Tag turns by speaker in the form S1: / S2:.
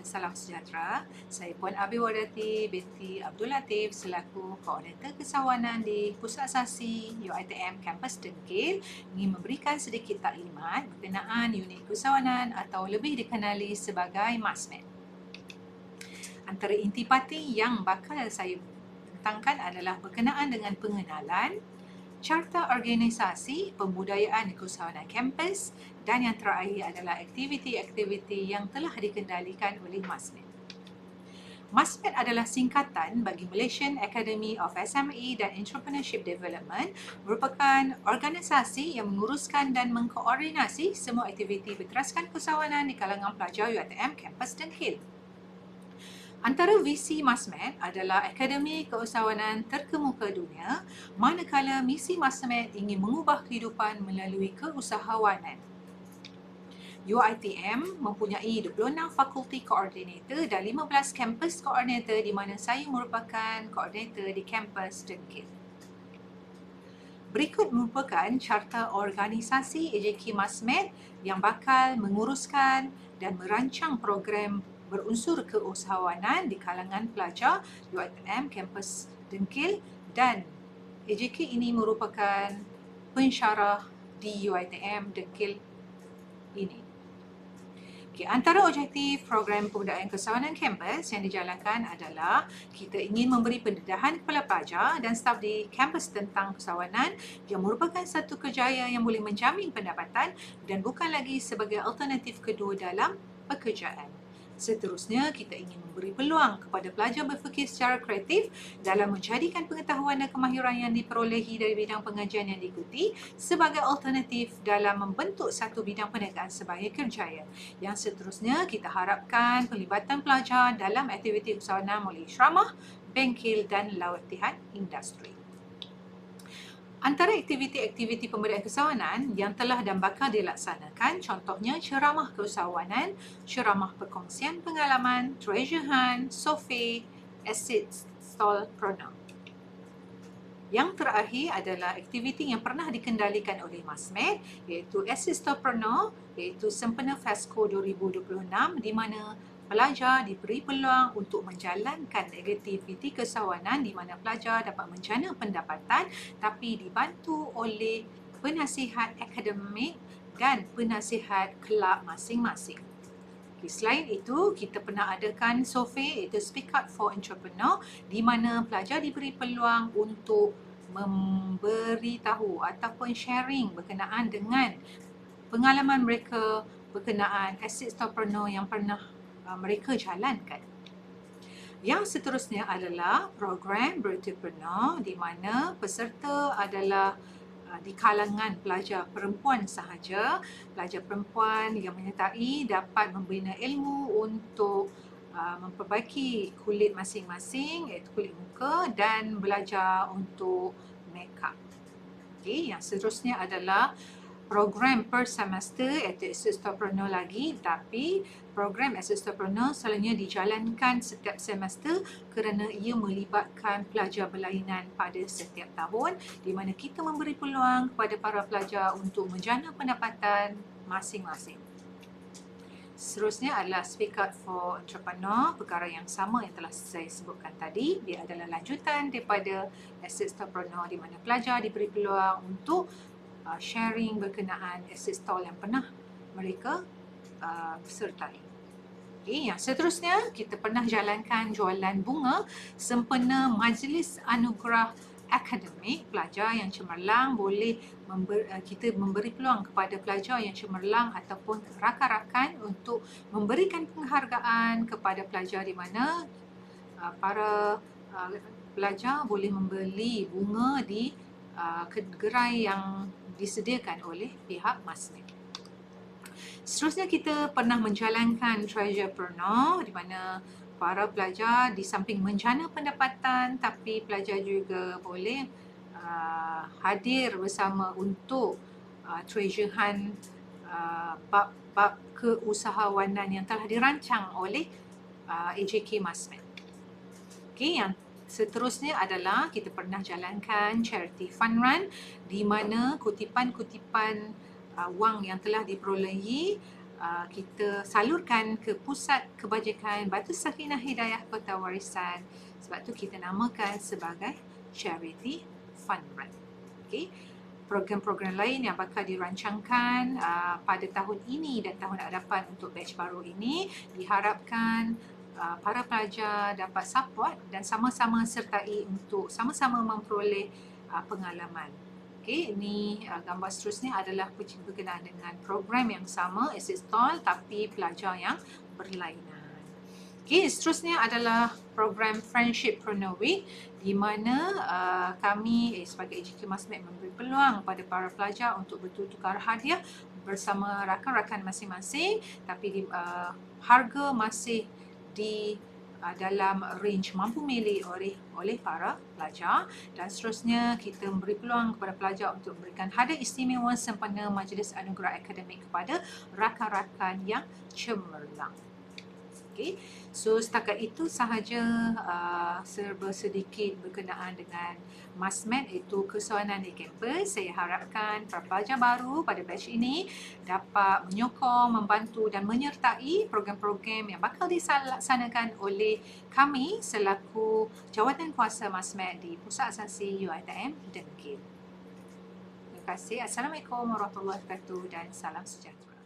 S1: salam sejahtera. Saya Puan Abi Wadati binti Abdul Latif selaku Koordinator Kesawanan di Pusat Asasi UiTM Kampus Dengkil ingin memberikan sedikit taklimat berkenaan unit kesawanan atau lebih dikenali sebagai MASMED. Antara intipati yang bakal saya tentangkan adalah berkenaan dengan pengenalan, carta organisasi, pembudayaan kesawanan kampus dan yang terakhir adalah aktiviti-aktiviti yang telah dikendalikan oleh MASMED. MASMED adalah singkatan bagi Malaysian Academy of SME dan Entrepreneurship Development, merupakan organisasi yang menguruskan dan mengkoordinasi semua aktiviti berteraskan kesawanan di kalangan pelajar UiTM Kampus Dengkil. Antara visi MASMED adalah akademi keusahawanan terkemuka dunia, manakala misi MASMED ingin mengubah kehidupan melalui keusahawanan. UiTM mempunyai 26 fakulti koordinator dan 15 kampus koordinator di mana saya merupakan koordinator di kampus Dengkil. Berikut merupakan carta organisasi AJK MASMED yang bakal menguruskan dan merancang program berunsur keusahawanan di kalangan pelajar UiTM Kampus Dengkil dan AJK ini merupakan pensyarah di UiTM Dengkil ini. Antara objektif program pembudayaan kesawanan kampus yang dijalankan adalah kita ingin memberi pendedahan kepada pelajar dan staf di kampus tentang kesawanan yang merupakan satu kerjaya yang boleh menjamin pendapatan dan bukan lagi sebagai alternatif kedua dalam pekerjaan. Seterusnya, kita ingin memberi peluang kepada pelajar berfikir secara kreatif dalam menjadikan pengetahuan dan kemahiran yang diperolehi dari bidang pengajian yang diikuti sebagai alternatif dalam membentuk satu bidang perniagaan sebagai kerjaya. Yang seterusnya, kita harapkan pelibatan pelajar dalam aktiviti usahawanan melalui ceramah, bengkel dan latihan industri. Antara aktiviti-aktiviti pemberdayaan kesawanan yang telah dan bakal dilaksanakan contohnya ceramah keusahawanan, ceramah perkongsian pengalaman, treasure hunt, survey, asset stall program. Yang terakhir adalah aktiviti yang pernah dikendalikan oleh MASMED iaitu Asset Stallpreneur iaitu sempena FESCO 2026 di mana pelajar diberi peluang untuk menjalankan aktiviti kesawanan di mana pelajar dapat menjana pendapatan tapi dibantu oleh penasihat akademik dan penasihat kelab masing-masing. Selain itu, kita pernah adakan survey iaitu Speak Out for Entrepreneur di mana pelajar diberi peluang untuk memberitahu ataupun sharing berkenaan dengan pengalaman mereka berkenaan asset stallpreneur yang pernah mereka jalankan. Yang seterusnya adalah program Entrepreneur di mana peserta adalah di kalangan pelajar perempuan sahaja. Pelajar perempuan yang menyertai dapat membina ilmu untuk memperbaiki kulit masing-masing iaitu kulit muka dan belajar untuk make up. Yang seterusnya adalah program per semester iaitu Asset Stallpreneur lagi, tapi program Asset Stallpreneur selalunya dijalankan setiap semester kerana ia melibatkan pelajar berlainan pada setiap tahun di mana kita memberi peluang kepada para pelajar untuk menjana pendapatan masing-masing. Seterusnya adalah Speak Out for Entrepreneur, perkara yang sama yang telah saya sebutkan tadi. Dia adalah lanjutan daripada Asset Stallpreneur di mana pelajar diberi peluang untuk sharing berkenaan asset stall yang pernah mereka sertai. Yang seterusnya, kita pernah jalankan jualan bunga sempena Majlis Anugerah Akademik. Pelajar yang cemerlang boleh kita memberi peluang kepada pelajar yang cemerlang ataupun rakan-rakan untuk memberikan penghargaan kepada pelajar di mana para pelajar boleh membeli bunga di gerai yang disediakan oleh pihak MASMED. Seterusnya kita pernah menjalankan Treasurepreneur di mana para pelajar di samping menjana pendapatan tapi pelajar juga boleh hadir bersama untuk treasure hunt bab-bab keusahawanan yang telah dirancang oleh AJK MASMED. Yang seterusnya adalah kita pernah jalankan charity fund run di mana kutipan-kutipan wang yang telah diperolehi kita salurkan ke Pusat Kebajikan Batu Sakinah Hidayah Kota Warisan. Sebab tu kita namakan sebagai Charity Fund Run. Okey. Program-program lain yang bakal dirancangkan pada tahun ini dan tahun hadapan untuk batch baru ini, diharapkan para pelajar dapat support dan sama-sama sertai untuk sama-sama memperoleh pengalaman. Okey, ini gambar seterusnya adalah berkenaan dengan program yang sama, Exit Stall, tapi pelajar yang berlainan. Okey, seterusnya adalah program Friendship-Preneur Week, di mana kami sebagai AJK Masmed memberi peluang pada para pelajar untuk bertukar hadiah bersama rakan-rakan masing-masing, tapi harga masih di dalam range mampu milik oleh para pelajar. Dan seterusnya kita memberi peluang kepada pelajar untuk memberikan hadiah istimewa sempena Majlis Anugerah Akademik kepada rakan-rakan yang cemerlang. Okay. So setakat itu sahaja serba sedikit berkenaan dengan Masmed, iaitu kesewanan di kampus. Saya harapkan para pelajar baru pada batch ini dapat menyokong, membantu dan menyertai program-program yang bakal dilaksanakan oleh kami selaku jawatan kuasa Masmed di Pusat Asasi UiTM Dengkil. Terima kasih. Assalamualaikum warahmatullahi wabarakatuh dan salam sejahtera.